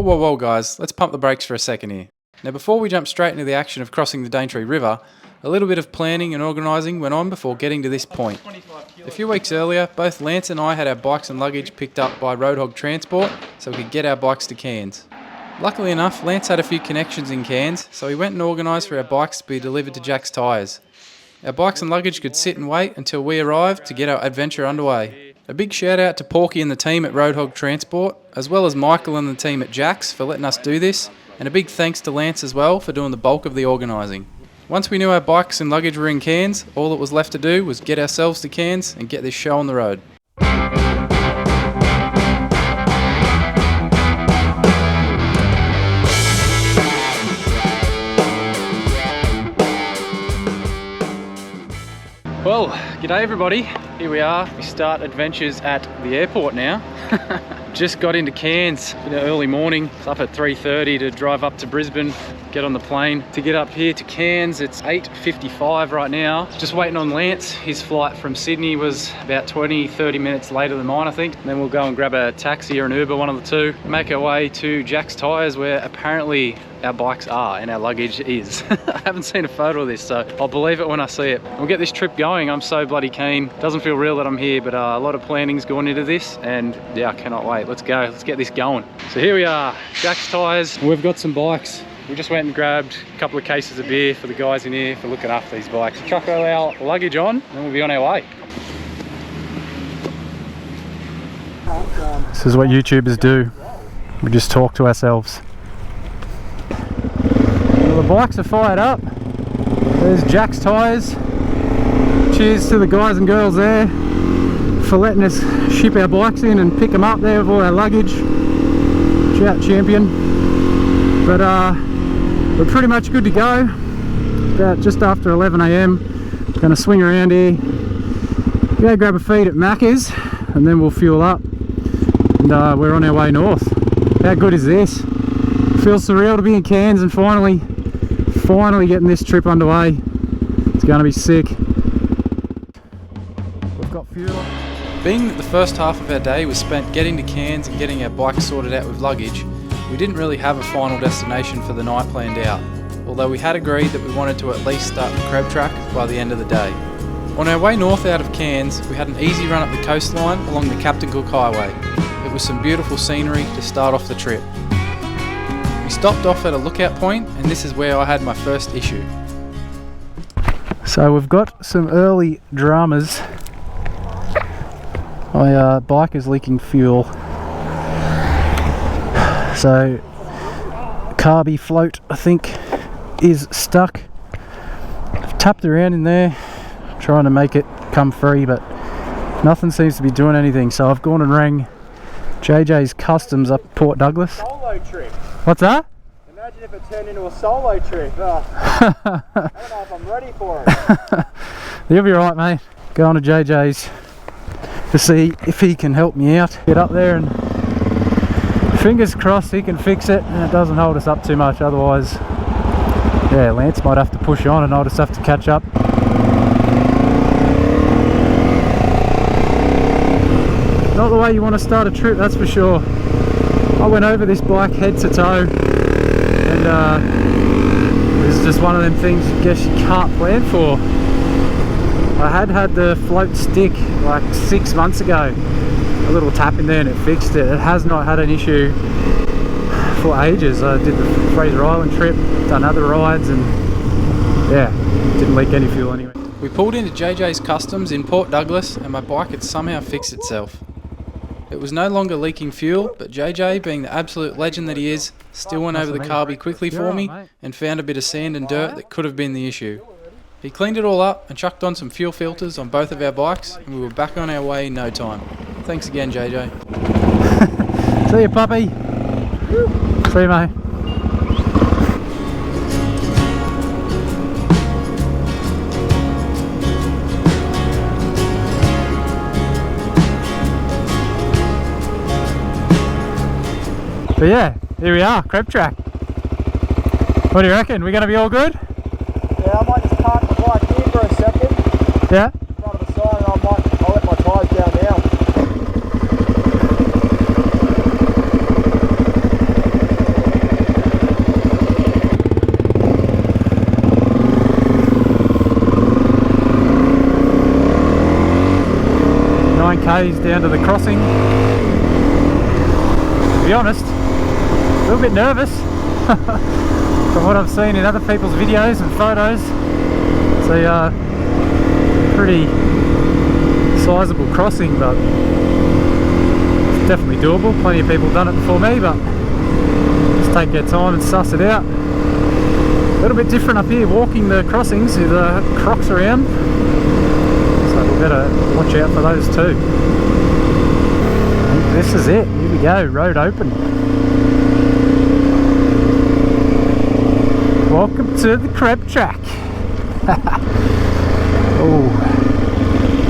Whoa guys, let's pump the brakes for a second here. Now before we jump straight into the action of crossing the Daintree River, a little bit of planning and organising went on before getting to this point. A few weeks earlier, both Lance and I had our bikes and luggage picked up by Roadhog Transport so we could get our bikes to Cairns. Luckily enough, Lance had a few connections in Cairns, so he went and organised for our bikes to be delivered to Jack's Tyres. Our bikes and luggage could sit and wait until we arrived to get our adventure underway. A big shout out to Porky and the team at Roadhog Transport, as well as Michael and the team at Jack's for letting us do this, and a big thanks to Lance as well for doing the bulk of the organising. Once we knew our bikes and luggage were in Cairns, all that was left to do was get ourselves to Cairns and get this show on the road. Well, g'day everybody. Here we are. We start adventures at the airport now. Just got into Cairns in the early morning. It's up at 3:30 to drive up to Brisbane, get on the plane to get up here to Cairns. It's 8:55 right now. Just waiting on Lance. His flight from Sydney was about 20-30 minutes later than mine, I think. And then we'll go and grab a taxi or an Uber, one of the two. Make our way to Jack's Tyres, where apparently our bikes are and our luggage is. I haven't seen a photo of this, so I'll believe it when I see it. We'll get this trip going. I'm so bloody keen. Doesn't feel real that I'm here, but a lot of planning's gone into this, and yeah, I cannot wait. Let's go. Let's get this going. So here we are, Jack's Tyres. We've got some bikes. We just went and grabbed a couple of cases of beer for the guys in here for looking after these bikes. Chuck all our luggage on, and we'll be on our way. This is what YouTubers do. We just talk to ourselves. Well, the bikes are fired up. There's Jack's Tyres. Cheers to the guys and girls there for letting us ship our bikes in and pick them up there with all our luggage. Shout champion. But we're pretty much good to go. About just after 11 AM. Gonna swing around here, go grab a feed at Macca's, and then we'll fuel up. And we're on our way north. How good is this? Feels surreal to be in Cairns and finally getting this trip underway. It's gonna be sick. We've got fuel. Being that the first half of our day was spent getting to Cairns and getting our bikes sorted out with luggage, we didn't really have a final destination for the night planned out, although we had agreed that we wanted to at least start the CREB Track by the end of the day. On our way north out of Cairns, we had an easy run up the coastline along the Captain Cook Highway. It was some beautiful scenery to start off the trip. We stopped off at a lookout point, and this is where I had my first issue. So we've got some early dramas. My bike is leaking fuel. So carby float, I think, is stuck. I've tapped around in there trying to make it come free, but nothing seems to be doing anything, so I've gone and rang JJ's Customs up at Port Douglas. Solo trip. What's that? Imagine if it turned into a solo trip. I don't know if I'm ready for it. You'll be right, mate. Going to JJ's to see if he can help me out. Get up there and fingers crossed he can fix it and it doesn't hold us up too much. Otherwise, yeah, Lance might have to push on and I'll just have to catch up. Not the way you want to start a trip, that's for sure. I went over this bike head to toe, and this is just one of them things I guess you can't plan for. I had the float stick like 6 months ago, a little tap in there and it fixed it. It has not had an issue for ages. I did the Fraser Island trip, done other rides, and yeah, didn't leak any fuel anyway. We pulled into JJ's Customs in Port Douglas and my bike had somehow fixed itself. It was no longer leaking fuel, but JJ, being the absolute legend that he is, still went over the carby quickly for me and found a bit of sand and dirt that could have been the issue. He cleaned it all up and chucked on some fuel filters on both of our bikes, and we were back on our way in no time. Thanks again, JJ. See you, puppy. See you, mate. But yeah, here we are, CREB Track. What do you reckon? We gonna be all good? Yeah, I might just park the bike here for a second. Yeah? In front of the sign, and I'll let my tyres down now. k's down to the crossing. To be honest, a little bit nervous from what I've seen in other people's videos and photos. It's a pretty sizable crossing, but it's definitely doable. Plenty of people done it before me, but just take their time and suss it out. A little bit different up here, walking the crossings with crocs around, so we better watch out for those too. I think this is it. Here we go, road open. Welcome to the CREB Track. Oh,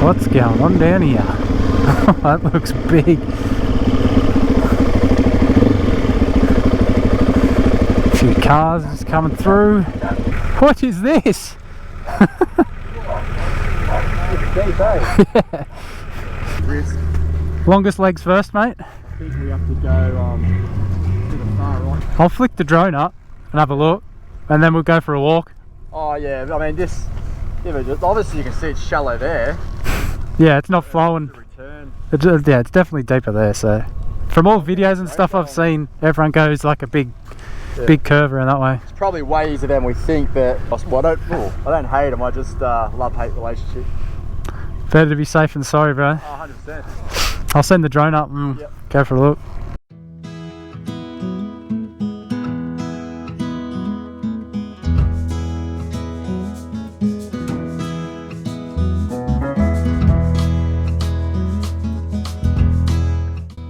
what's going on down here? That looks big. A few cars just coming through. What is this? Yeah. Longest legs first, mate. I think we have to go to the far right. I'll flick the drone up and have a look, and then we'll go for a walk. Oh yeah, I mean this, obviously you can see it's shallow there. Yeah, it's not flowing. Yeah, it's definitely deeper there. So, from all videos and stuff I've seen, everyone goes like a big curve around that way. It's probably way easier than we think, but well, I don't hate them. I just love-hate relationship. Better to be safe than sorry, bro. Oh, 100%. I'll send the drone up and go for a look.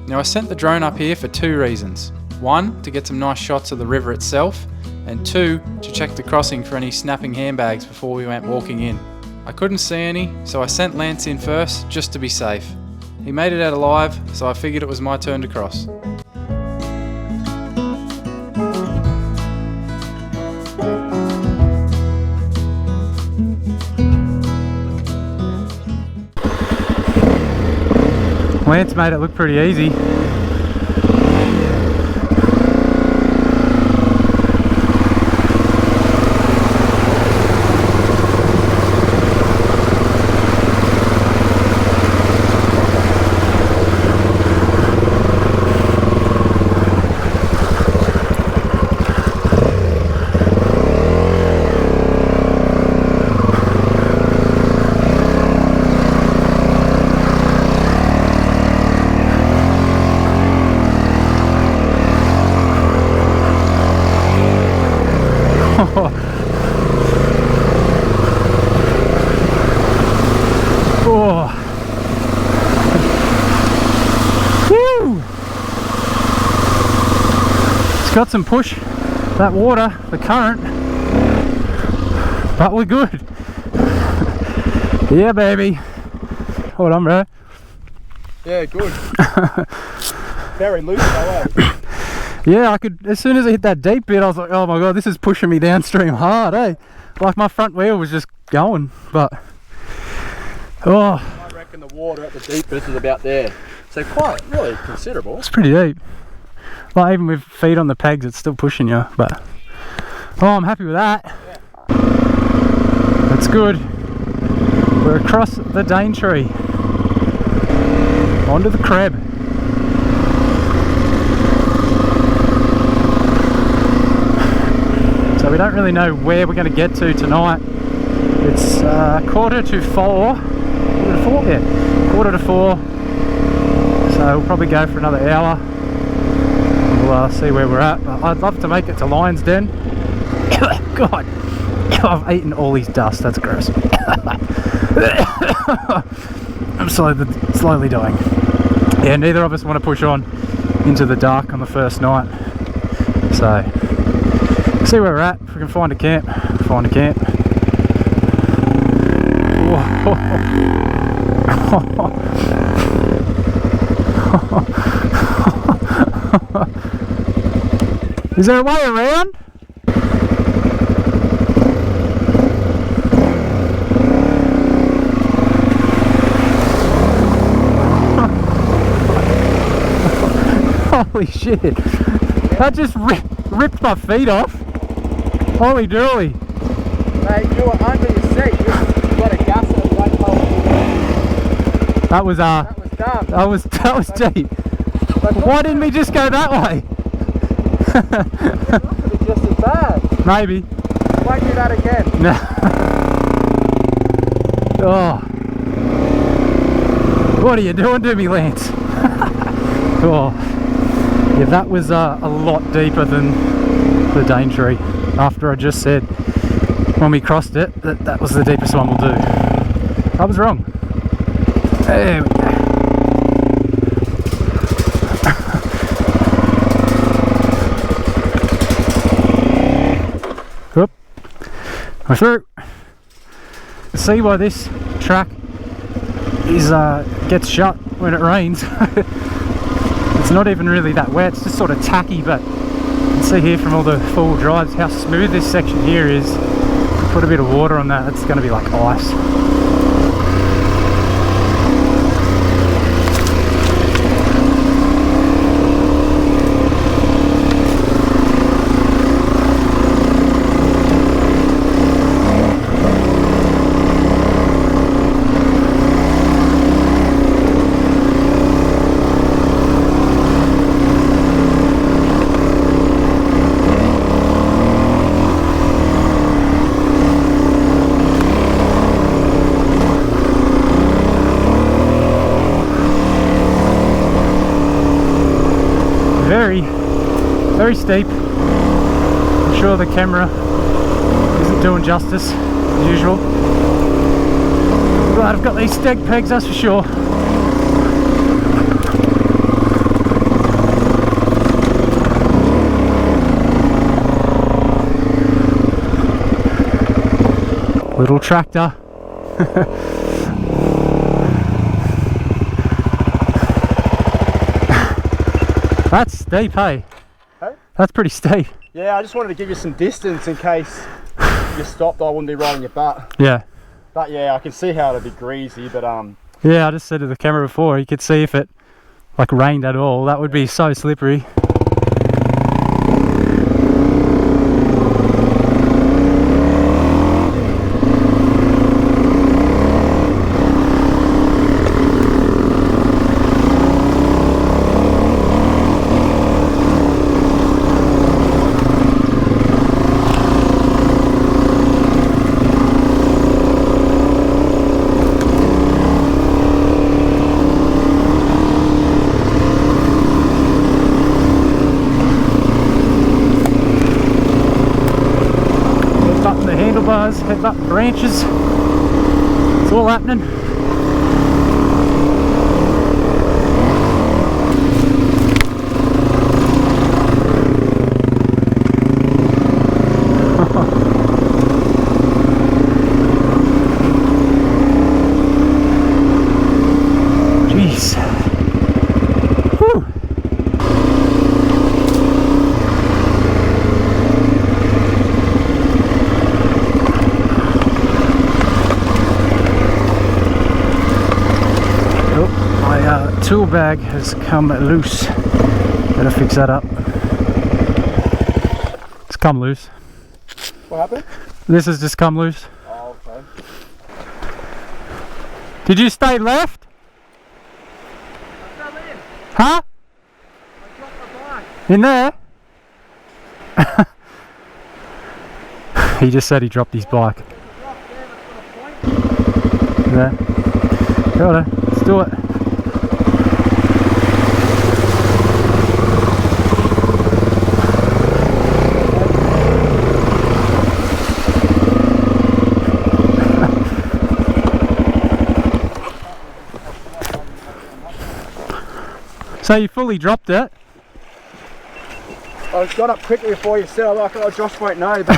Now I sent the drone up here for two reasons. One, to get some nice shots of the river itself, and two, to check the crossing for any snapping handbags before we went walking in. I couldn't see any, so I sent Lance in first just to be safe. He made it out alive, so I figured it was my turn to cross. Lance made it look pretty easy. Oh. Woo. It's got some push, that water, the current, but we're good. Yeah, baby. Hold on, bro. Yeah, good. Very loose though, eh? Yeah, I could, as soon as I hit that deep bit, I was like, oh my god, this is pushing me downstream hard, eh? Like my front wheel was just going, but oh. I reckon the water at the deepest is about there. So quite, really considerable. It's pretty deep. Like even with feet on the pegs, it's still pushing you, but oh, I'm happy with that. Yeah. That's good. We're across the Daintree. Onto the CREB. So we don't really know where we're going to get to tonight. It's 3:45. 4? Yeah, 3:45. So we'll probably go for another hour. We'll see where we're at. But I'd love to make it to Lion's Den. God, I've eaten all these dust. That's gross. I'm slowly dying. Yeah, neither of us want to push on into the dark on the first night. So, see where we're at. If we can find a camp, find a camp. Is there a way around? Holy shit, that just ripped my feet off. Holy dooly. Mate, you were under your seat. You got a gas at the right hole. That was That was done. That was deep. Why didn't we just go that way? It could be just as bad. Maybe. Won't do that again. No. Oh. What are you doing to me, Lance? Oh. Yeah, that was a lot deeper than the Daintree. After I just said when we crossed it that was the deepest one we'll do. I was wrong. There we go. Whoop. We're through. See why this track is gets shut when it rains. It's not even really that wet, it's just sort of tacky, but you can see here from all the four-wheel drives how smooth this section here is. Put a bit of water on that, it's going to be like ice. Very steep. I'm sure the camera isn't doing justice as usual. But I've got these steg pegs, that's for sure. Little tractor. That's steep, hey? Hey? That's pretty steep. Yeah, I just wanted to give you some distance in case you stopped, I wouldn't be riding your butt. Yeah. But yeah, I can see how it'd be greasy, but yeah, I just said to the camera before, you could see if it like rained at all, that would be so slippery. Handlebars, headbutt branches, it's all happening. Jeez. Whew. Tool bag has come loose. Better fix that up. It's come loose. what happened? This has just come loose. Oh, okay. Did you stay left? I fell in. Huh? I dropped my bike. In there? He just said he dropped his bike. There's a rock there that's got a point. Yeah. Righto, let's do it. So you fully dropped it? I got up quickly before you said, like, oh, Josh won't know, but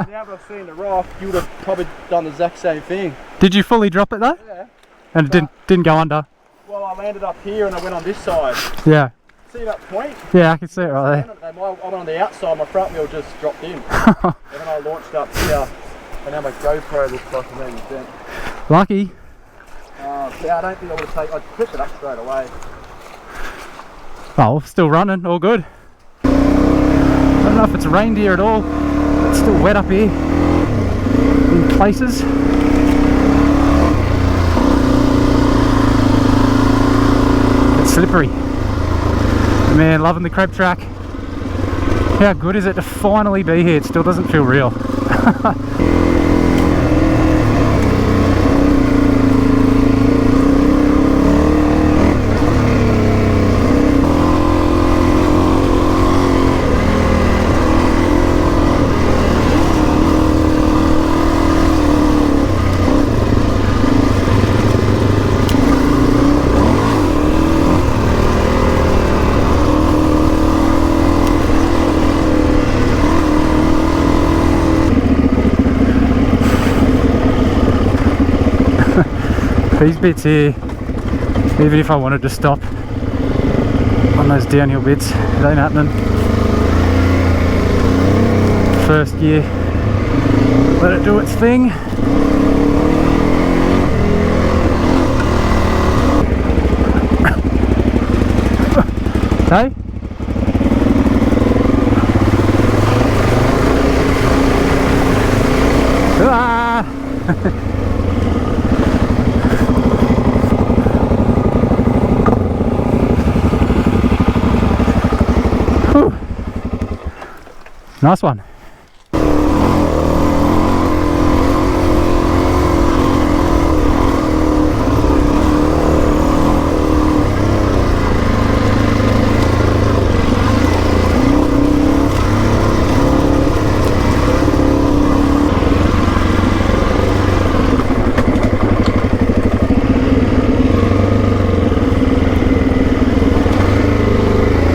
now that I've seen the rock, you would have probably done the exact same thing. Did you fully drop it though? Yeah. And it didn't go under? Well, I landed up here and I went on this side. Yeah. See that point? Yeah, I can see it right there. I went on the outside, my front wheel just dropped in. And then I launched up here, and now my GoPro looks like a man bent. Lucky. Yeah, I don't think I would have taken, I'd clip it up straight away. Oh, still running, all good. I don't know if it's rained here at all. It's still wet up here in places. slippery. Man, loving the CREB Track. How good is it to finally be here? It still doesn't feel real. These bits here, even if I wanted to stop on those downhill bits, it ain't happening. First gear, let it do its thing. Hey? Ah! Nice one.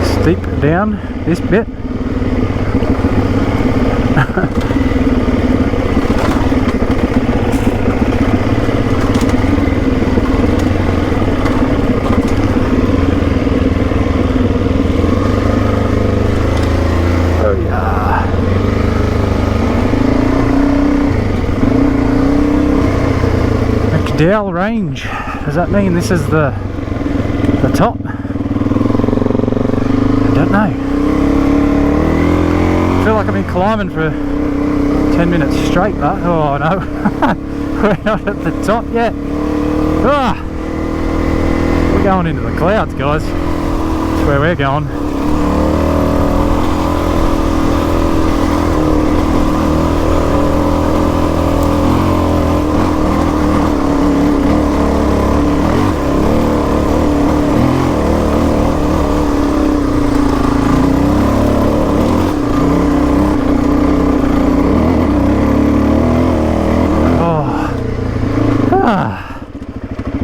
Steep down this bit. Oh yeah. McDowell Range. Does that mean this is the top? I don't know. I feel like I've been climbing for 10 minutes straight, but oh no, we're not at the top yet. Ah, we're going into the clouds, guys. That's where we're going.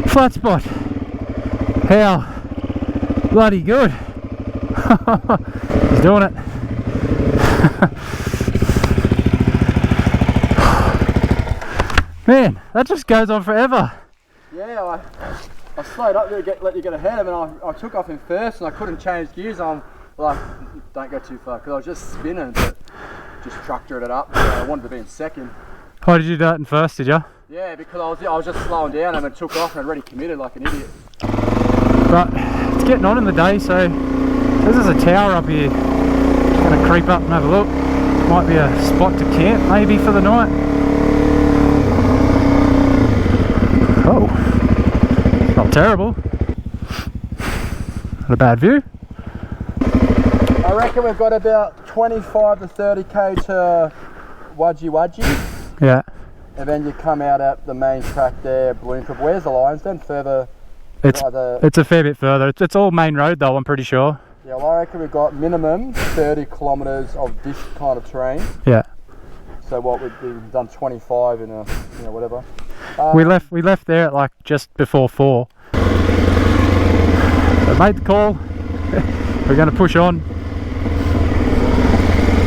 Flat spot. How bloody good. He's doing it. Man, that just goes on forever. Yeah, I slowed up to let you get ahead of him, and I took off him first and I couldn't change gears. I'm like, don't go too far, because I was just spinning, but just tractored it up. So I wanted to be in second. Why did you do that in first, did you? Yeah, because I was just slowing down and then took off and I'd already committed like an idiot. But it's getting on in the day, so there's a tower up here. Just gonna creep up and have a look. Might be a spot to camp maybe for the night. Oh, not terrible. Not a bad view. I reckon we've got about 25 to 30k to Wadji. Yeah. And then you come out at the main track there, Daintree. Where's the lines then? Further? It's a fair bit further. It's all main road though, I'm pretty sure. Yeah, well I reckon we've got minimum 30 kilometres of this kind of terrain. Yeah. So what we've done 25 in a, you know, whatever. We left there at like just before 4. So made the call. We're going to push on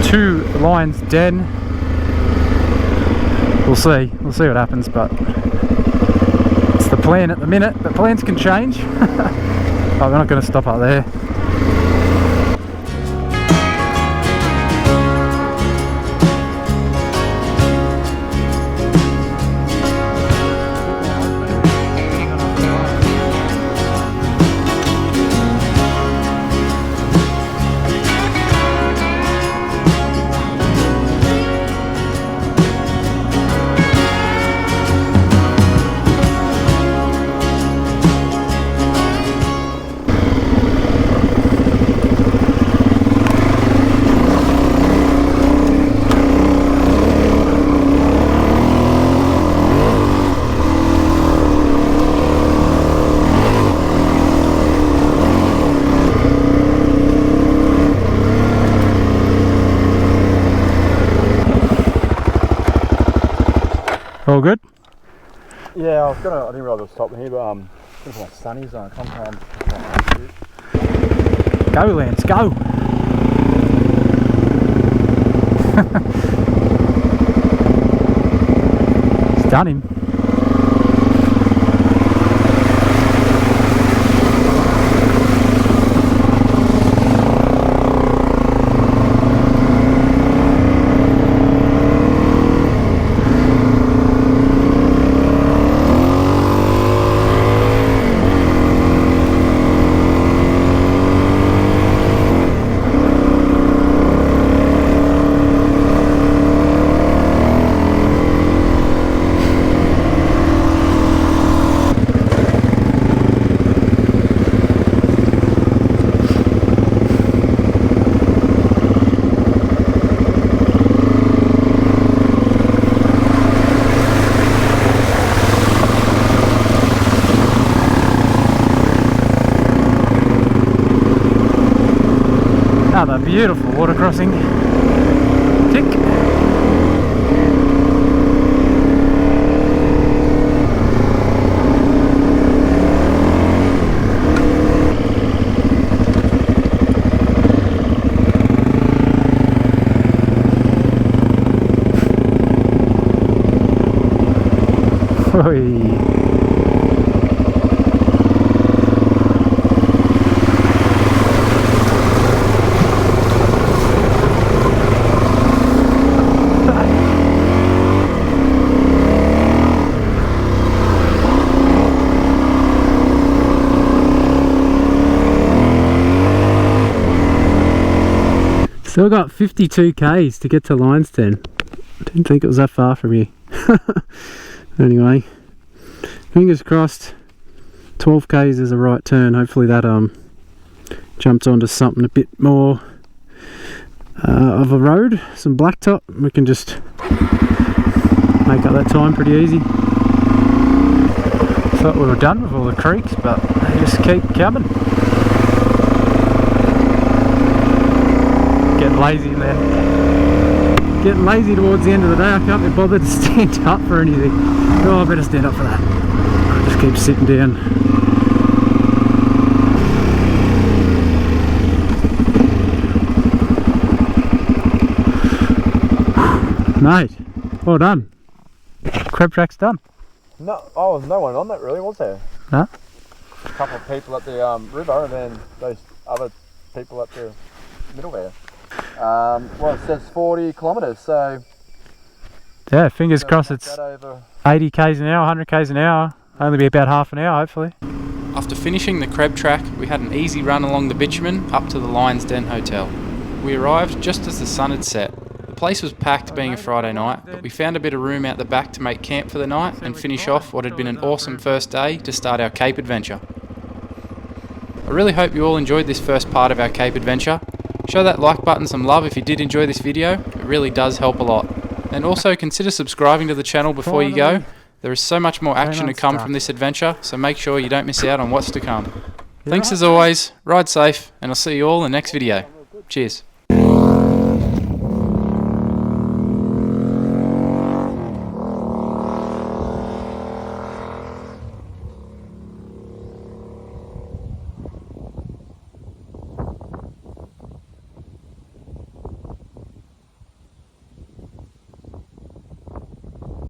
to Lion's Den. We'll see what happens, but it's the plan at the minute, but plans can change. But we're not going to stop up there. All good? Yeah, I didn't realise I was stopping here, but gonna put my sunnies on. Sometimes. Go, Lance, go! It's done him. Another beautiful water crossing. Tick. Oi. Still got 52 k's to get to Lionstown. I didn't think it was that far from here. Anyway, fingers crossed. 12 k's is a right turn. Hopefully that jumps onto something a bit more of a road, some blacktop. We can just make up that time pretty easy. Thought we were done with all the creeks, but they just keep coming. Getting lazy then. Getting lazy towards the end of the day. I can't be bothered to stand up for anything. Oh, I better stand up for that. I just keep sitting down. Mate, well done. CREB Track's done. No, oh, no one on that really, was there? No? A couple of people at the river, and then those other people at the middle there. Well, it says 40 kilometres, so yeah, fingers crossed it's 80 k's an hour, 100 k's an hour. Only be about half an hour, hopefully. After finishing the CREB Track, we had an easy run along the bitumen up to the Lion's Den Hotel. We arrived just as the sun had set. The place was packed being a Friday night, but we found a bit of room out the back to make camp for the night and finish off what had been an awesome first day to start our Cape adventure. I really hope you all enjoyed this first part of our Cape adventure. Show that like button some love if you did enjoy this video, it really does help a lot. And also consider subscribing to the channel before you go. There is so much more action to come from this adventure, so make sure you don't miss out on what's to come. Thanks as always, ride safe, and I'll see you all in the next video. Cheers.